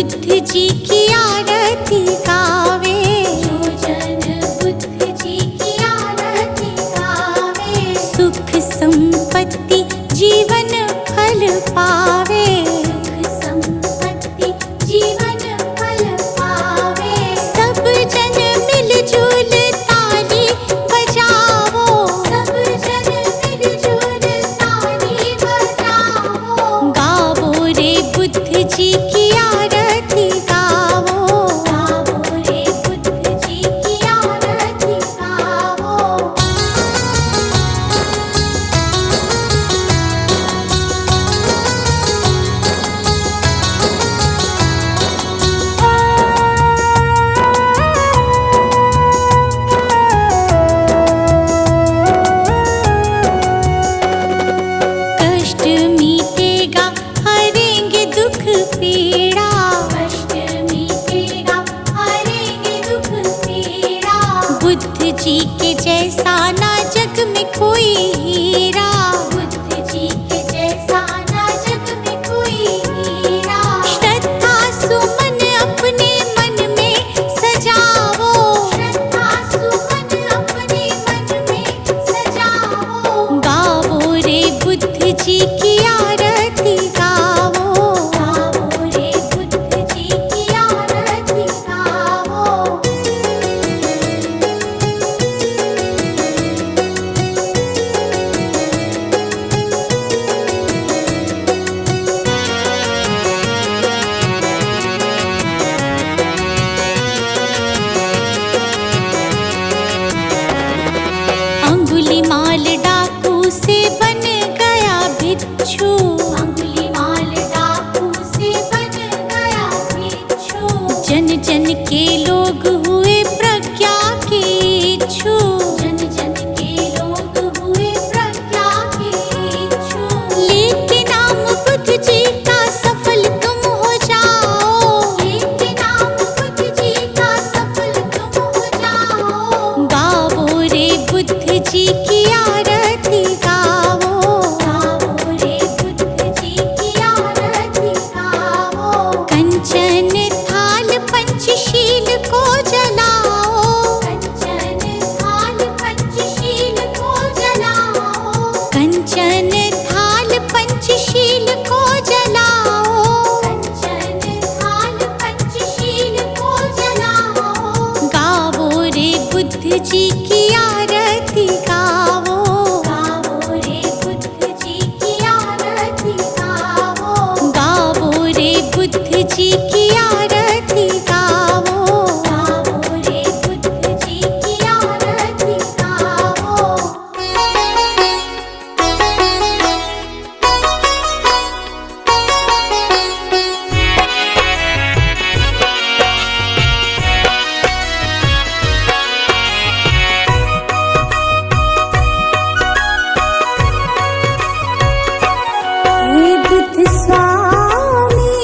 बुद्ध जी की आरती गावे, जो जन बुद्ध जी की आरती गावे, सुख संपत्ति जीवन फल पावे, सुख संपत्ति जीवन फल पावे। सब जन मिलजुल ताली बजावो, सब जन मिलजुल ताली बजाओ, गावो रे बुद्ध जी की आरती गावो, गाओ रे बुद्ध जी की आरती गाओ। कष्ट मीटेगा हरेंगे दुख पीड़ा, कष्ट मीटेगा हरेंगे दुख पीड़ा, बुद्ध जी के जैसा ना जग में कोई हीरा, बुद्ध जी के जैसा ना जग में कोई हीरा। श्रद्धा सुमन अपने मन में सजावो, श्रद्धा सुमन अपने मन में सजाओ, गावो रे बुद्ध जी की आरती गावो, गाओ रे बुद्ध जी की आरती गाओ। अंगुलीमाल डाकू से बन गया भिक्षु, अंगुलीमाल डाकू से बन गया भिक्षु, जन जन के लोग हुए प्रज्ञा के इच्छु, जन जन के लोग हुए प्रज्ञा के इच्छु। लेके नाम बुद्ध जी का सफल तुम हो जाओ, लेके नाम बुद्ध जी का सफल तुम हो जाओ, गावो रे बुद्ध जी की आरती गावो, गाओ रे बुद्ध जी की आरती गाओ। कंचन थाल पंचशील को जलाओ, कंचन थाल पंचशील को जलाओ, कंचन थाल पंचशील को जलाओ, कंचन थाल पंचशील को जलाओ, गावो रे बुद्ध जी की आरती गावो, गाओ रे बुद्ध जी की आरती गाओ, गावो रे बुद्ध जी की आरती गावो, गाओ रे बुद्ध जी की आरती गाओ। हे बुद्ध स्वामी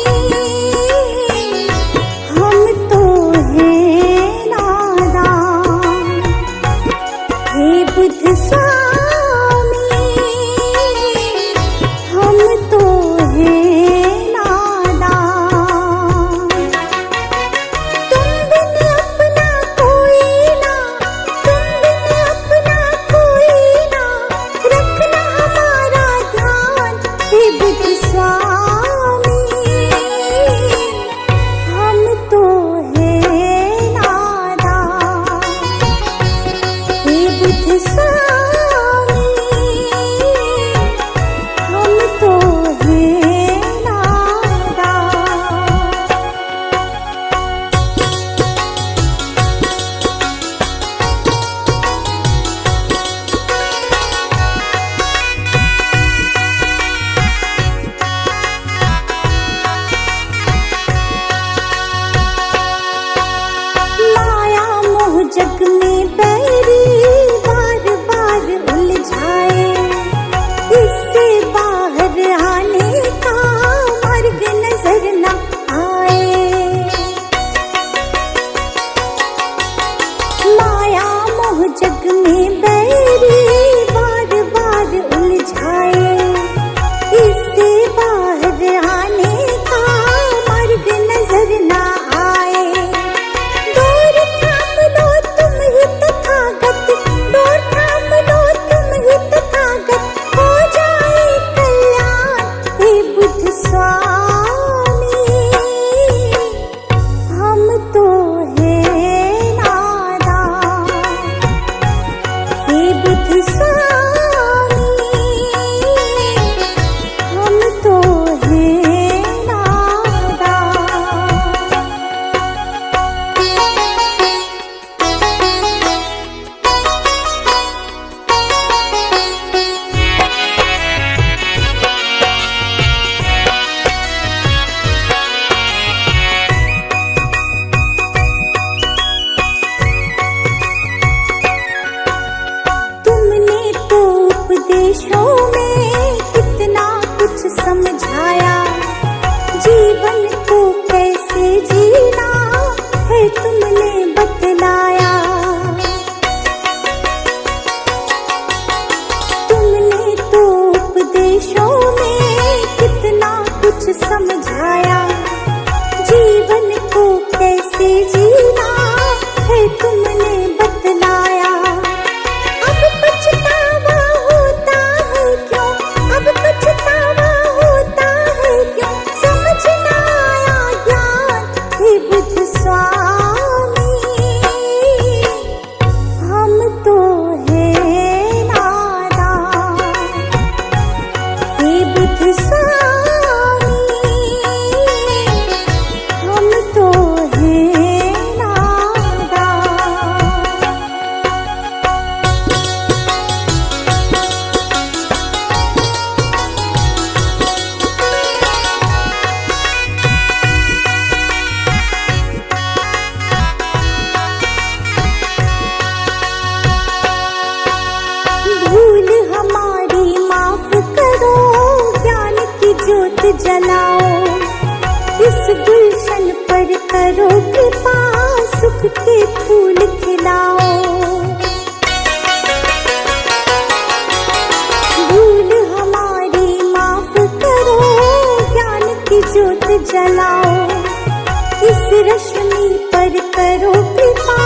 जलाओ। इस गुलशन पर करो कृपा, सुख के फूल खिलाओ। भूल हमारी माफ करो, ज्ञान की ज्योत जलाओ। इस रश्मि पर करो कृपा,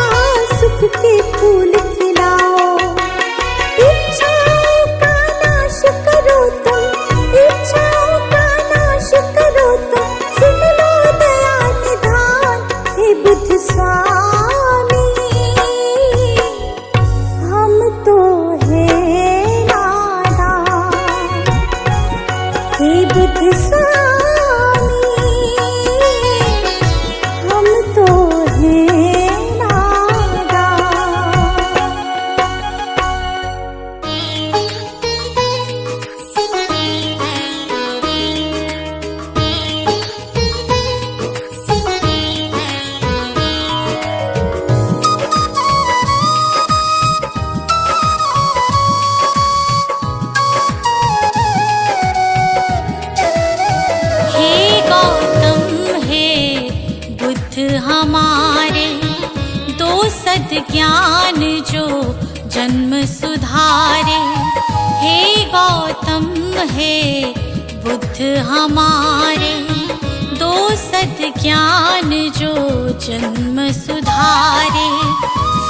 सुख के फूल खिलाओ। इच्छाओं का नाश करो तुम, इच्छाओं का नाश करो तुम, सुन लो दया निधान हे बुद्ध स्वामी। हम तो हैं नादान हे बुद्ध स्वामी, हम तो हैं नादान। हे गौतम हे बुद्ध हमारे, दो सद ज्ञान जो जन्म सुधारे। हे गौतम हे बुद्ध हमारे, दो सद ज्ञान जो जन्म सुधारे।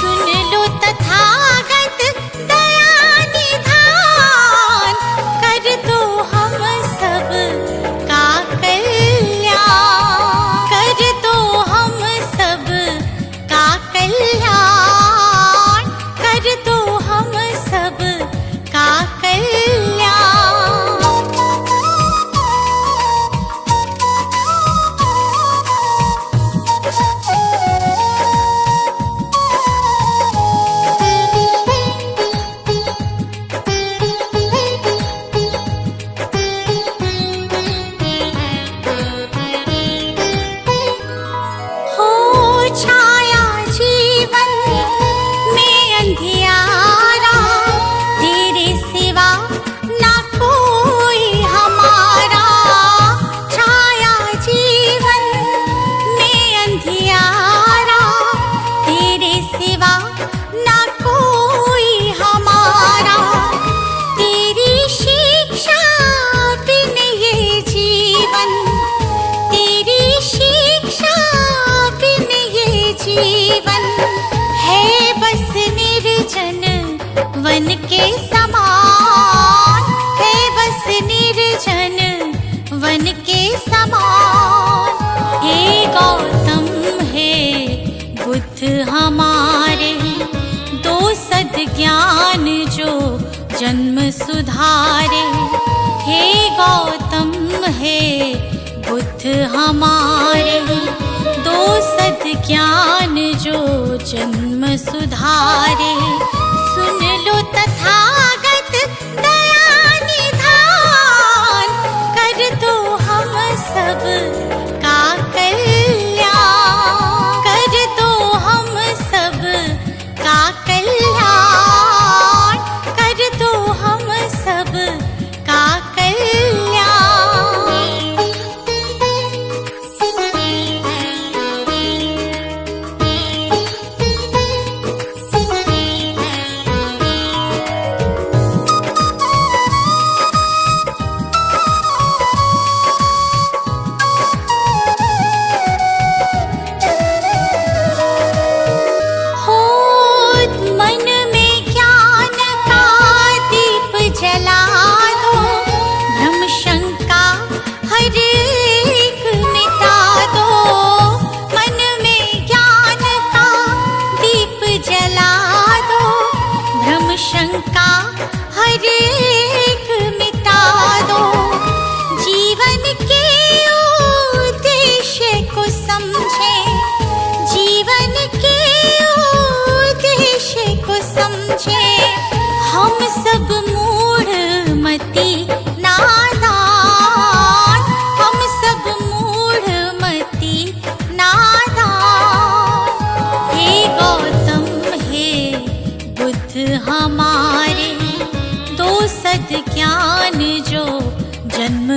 सुन लो तथागत दया निधान, कर दो हम सब का कल्याण, कर दो हम सब का कल्याण, कर दो हम सब का कल्याण। हो छाया जीवन में अंधियारा, तेरे सिवा ना कोई हमारा। छाया जीवन में अंधियारा, तेरे सिवा ना कोई हमारा। तेरी शिक्षा बिन ये जीवन, तेरी शिक्षा बिन ये जीवन है बस निर्जन वन के समान, है बस निर्जन वन के समान। हे गौतम हे बुद्ध हमारे, दो सद ज्ञान जो जन्म सुधारे। हे गौतम हे बुद्ध हमारे, दो सद ज्ञान जो जन्म सुधारे। सुन लो तथागत दया निधान, कर दो हम सब का कल्याण, कर दो हम सब का कल्याण, कर दो हम सब का कल्याण।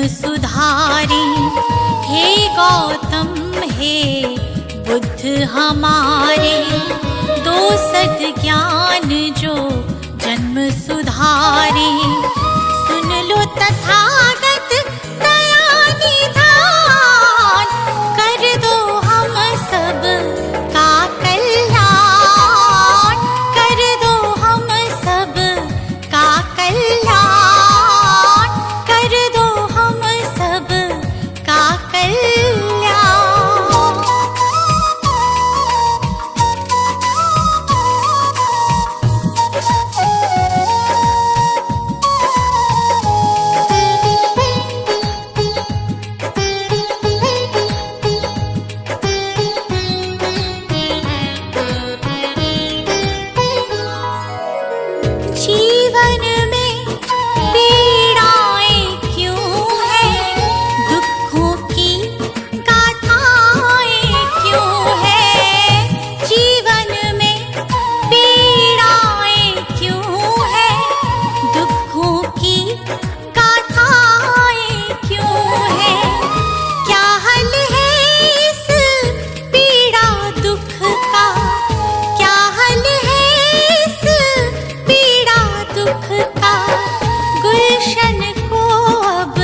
सुधारी। हे गौतम हे बुद्ध हमारे, दो सद्ज्ञान जो जन्म सुधारे। सुन लो तथागत दया निधान, कर दो हम सब का कल्याण, कर दो हम सब का कल्याण, कर दो हम सब का कल्याण। जीवन में पीड़ाएं क्यों हैं, दुखों की गाथाएं क्यों हैं। जीवन में पीड़ाएं क्यों हैं, दुखों की गाथाएं क्यों हैं। क्या हल है इस पीड़ा दुख का, क्या हल है इस पीड़ा दुख का। गुलशन को अब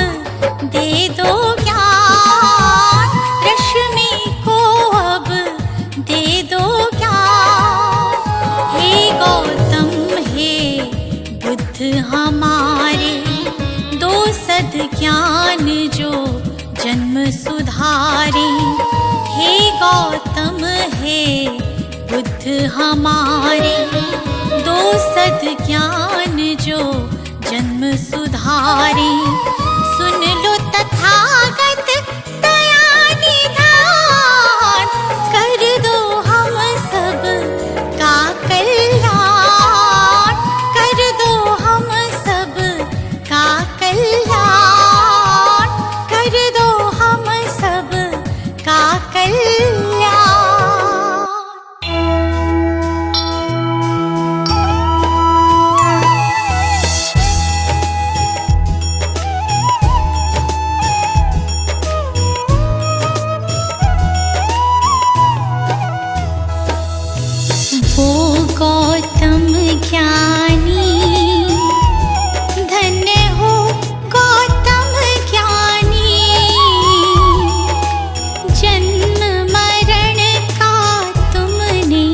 दे दो ज्ञान, रश्मि को अब दे दो ज्ञान। हे गौतम हे बुद्ध हमारे, दो सद्ज्ञान जो जन्म सुधारे। हे गौतम हे बुद्ध हमारे, दो सद्ज्ञान जो जन्म सुधारे। सुन लो तथागत दया निधान, कर दो हम सब का कल्याण, कर दो हम सब का कल्याण, कर दो हम सब का कल्याण। वो गौतम ज्ञानी, धन्य हो गौतम ज्ञानी। जन्म मरण का तुमने,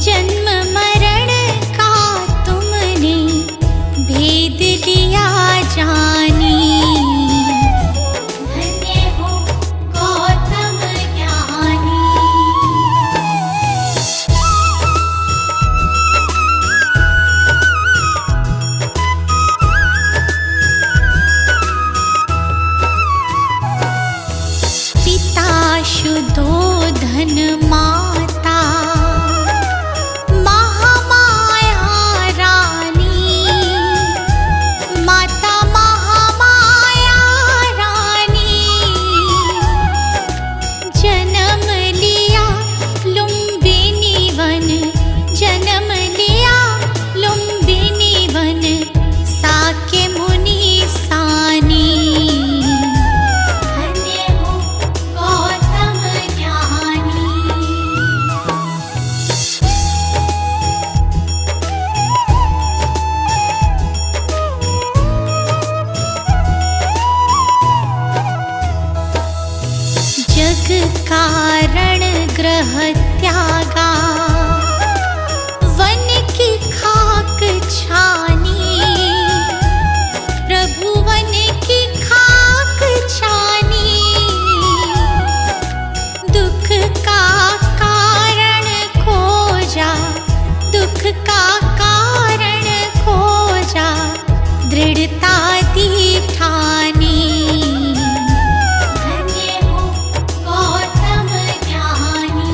जन्म मरण का तुमने भेद लिया जानी। धन्य हो गौतम ज्ञानी। पिता शुद्धोधन माता, महामाया रानी। माता महामाया रानी, जन्म लिया लुम्बिनी वन, जन्म लिया लुम्बिनी वन। साक्य मुनि सानी। धन्य हो गौतम ज्ञानी। जग कारण ग्रह त्यागा, वन की खाक छानी। प्रभु वन की खाक छानी। दुख का कारण खोजा, दुख का कारण खोजा। दृढ़ता दी ठानी। धन्य हो गौतम ज्ञानी।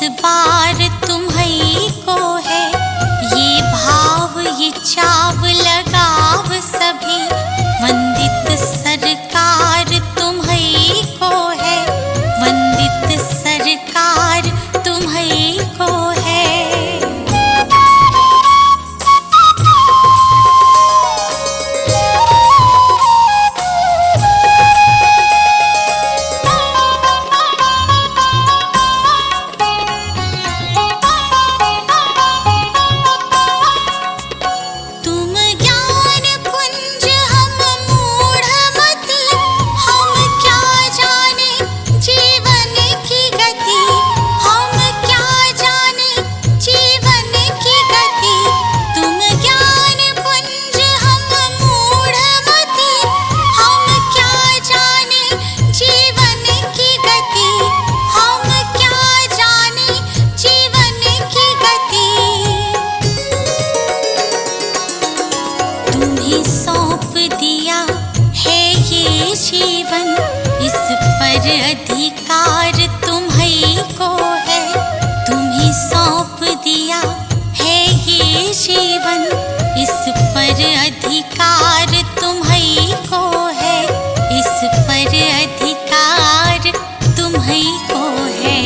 इतबार तुम्हीं को है, ये भाव ये चाव लगाव सभी। वंदित सरकार तुम्हीं को है, वंदित सरकार तुम्हीं को है। तुम ज्ञान पुंज हम मूढ़मति, हम क्या जाने जीवन की गति, हम क्या जाने जीवन की गति। तुम ज्ञान पुंज हम मूढ़मति, हम क्या जाने जीवन की गति, हम क्या जाने जीवन की गति। तुम्हें सौंप दिया है ये जीवन, इस पर अधिकार तुम्हीं को है। तुम्हें सौंप दिया है ये जीवन, इस पर अधिकार तुम्हीं को है, इस पर अधिकार तुम्हीं को है।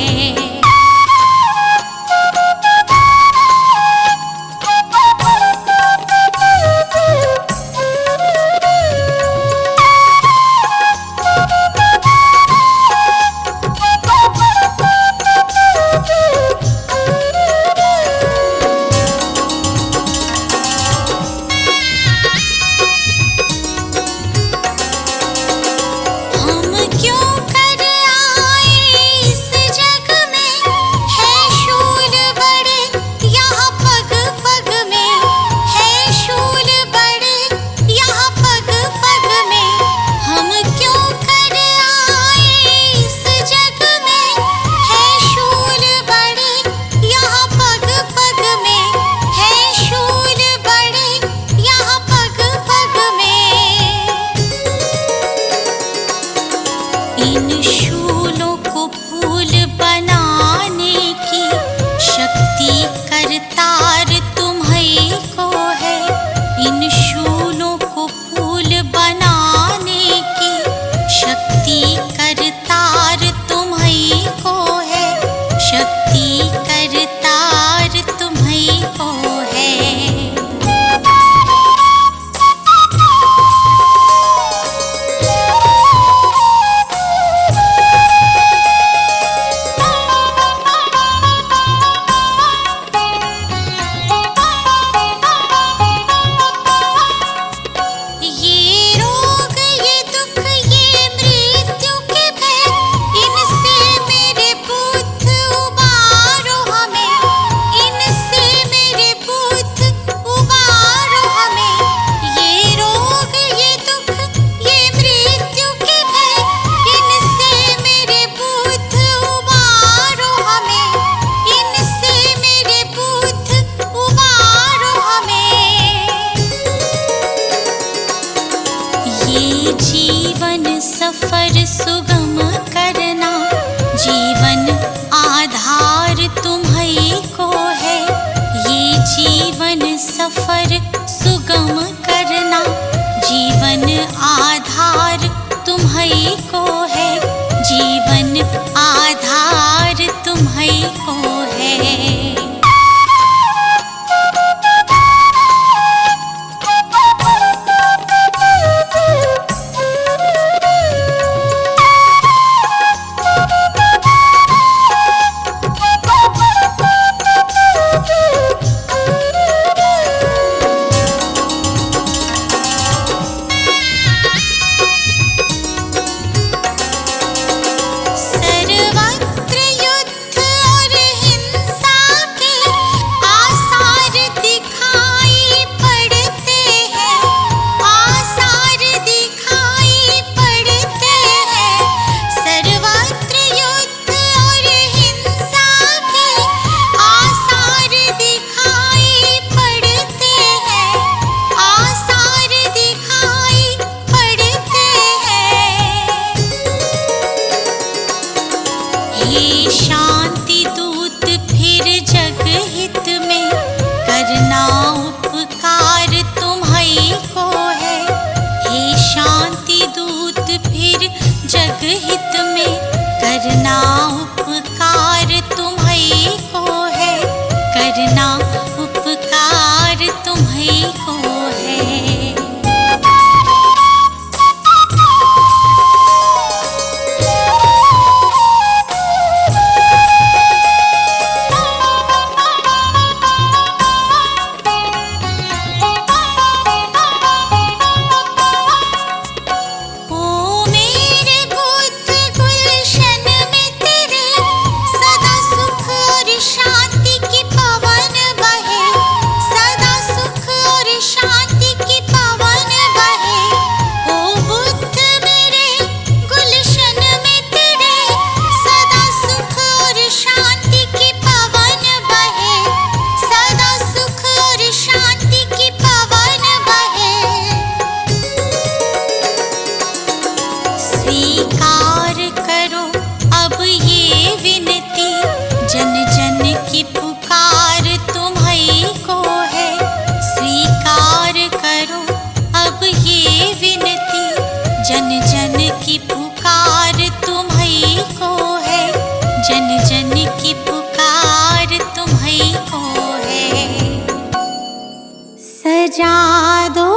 सजा दो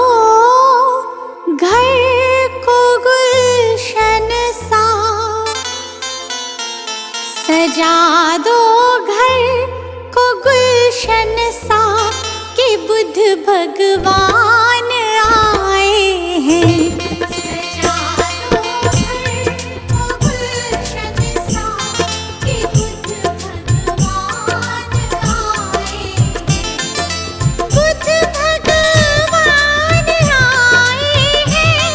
घर को गुलशन सा, सजा दो घर को गुलशन सा कि बुद्ध भगवान आए हैं। सजा दो घर को गुलशन सा कि बुद्ध भगवान आए हैं। बुद्ध भगवान आए हैं,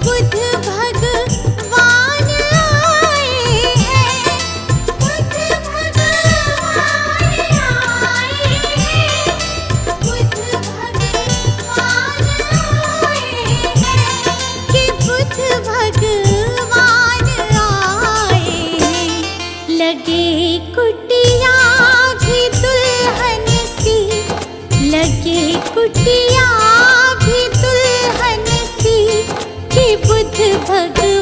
बुद्ध भगवान आए हैं, बुद्ध भगवान आए हैं, बुद्ध भगवान आए हैं कि बुद्ध भगवान आए हैं। लगे कुटिया भी दुल्हन सी, लगे कुटिया भी दुल्हन सी कि बुद्ध भगवान